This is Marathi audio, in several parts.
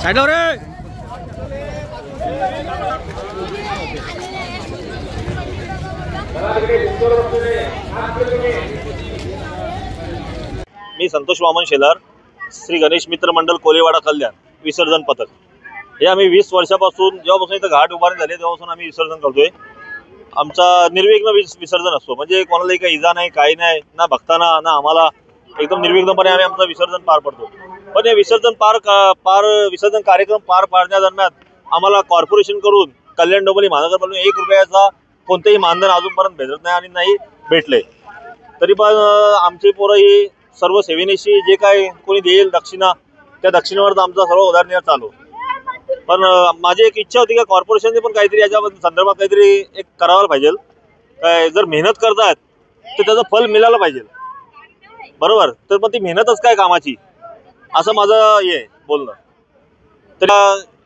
साइडला रे. मी संतोष वामन शेलार, श्री गणेश मित्र मंडळ कोलेवाडा कल्याण विसर्जन पथक. हे आम्ही 20 वर्षापासून जेव्हापासून इथं घाट उभारणी झाले तेव्हापासून आम्ही विसर्जन करतोय. आमचा निर्विघ्न विसर्जन असतो, म्हणजे कोणालाही काही इजा नाही, काही नाही, ना भक्तांना ना आम्हाला. एकदम निर्विघ्नपणे आम्ही आमचं विसर्जन पार पडतो. पण हे विसर्जन कार्यक्रम पार पाडण्यादरम्यान आम्हाला कॉर्पोरेशन कडून कल्याण डोंबिवली महानगरपालिकेने 1 रुपयाचा कोणतेही मानधन अजूनपर्यंत भेटत नाही आणि नाही भेटले. तरी पण आमची पोरं ही सर्व सेवेनेशी जे काय कोणी देईल दक्षिणा, त्या दक्षिणेवर आमचा सर्व उदरनिर्वाह चालू. पण माझी एक इच्छा होती की कॉर्पोरेशनने पण काहीतरी याच्या संदर्भात काहीतरी एक करायला पाहिजे. काय जर मेहनत करतायत तर त्याचं फल मिळालं पाहिजे, बरोबर. तर पण ती मेहनतच काय कामाची, असं माझं हे बोलणं. तर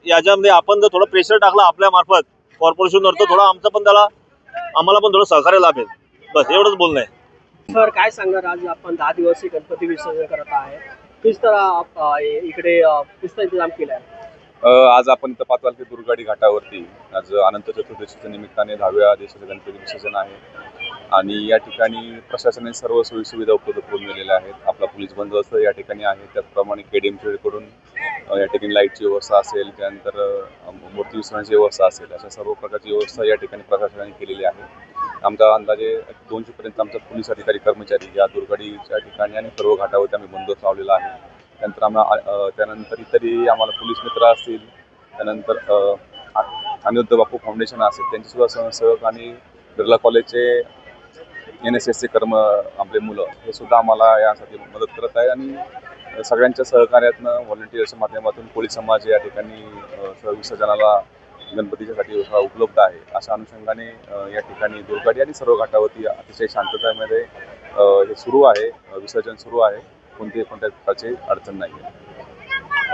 याच्यामध्ये आपण जर थोडं प्रेशर टाकलं आपल्या मार्फत कॉर्पोरेशनवर, तर थोडं आमचं पण आम्हाला पण थोडं सहकार्य लाभेल. बस एवढंच बोलणं आहे. सर काय सांगणार, आज आपण 10 दिवसीय गणपती विसर्जन करत आहे, किस तरह इकडे किस इंतजाम केला आहे? आज आपण इथं पाचवालकी दुर्गाडी घाटावरती आज अनंत चतुर्दशीच्या निमित्ताने 10व्या दिवसाचं गणपती विसर्जन आहे आणि या ठिकाणी प्रशासनाने सर्व सोयीसुविधा उपलब्ध करून दिलेल्या आहेत. आपला पोलीस बंदोबस्त या ठिकाणी आहे, त्याचप्रमाणे KDM कडून या ठिकाणी लाईटची व्यवस्था असेल, त्यानंतर मूर्ती विसर्जनाची व्यवस्था असेल, अशा सर्व प्रकारची व्यवस्था या ठिकाणी प्रशासनाने केलेली आहे. आमचा अंदाजे 200 पर्यंत आमचा पोलीस अधिकारी कर्मचारी या दुर्गाडीच्या ठिकाणी आणि सर्व घाटावरती आम्ही बंदोबस्त लावलेला आहे. त्यानंतर इतरही आम्हाला पोलीस मित्र असतील, त्यानंतर अनिरुद्ध बापू फाउंडेशन असेल, त्यांची सुद्धा स्वयंसेवक आणि बिर्ला कॉलेजचे NSSचे आपले मुलं हे सुद्धा आम्हाला यासाठी मदत करत आहे. आणि सगळ्यांच्या सहकार्यातनं व्हॉलंटिअर्सच्या माध्यमातून कोळी समाज या ठिकाणी विसर्जनाला गणपतीच्यासाठी उपलब्ध आहे. अशा अनुषंगाने या ठिकाणी दुर्गाडी आणि सर्व घाटावरती अतिशय शांततेमध्ये हे सुरू आहे, विसर्जन सुरू आहे. कोणत्याही प्रकारची अडचण नाही आहे.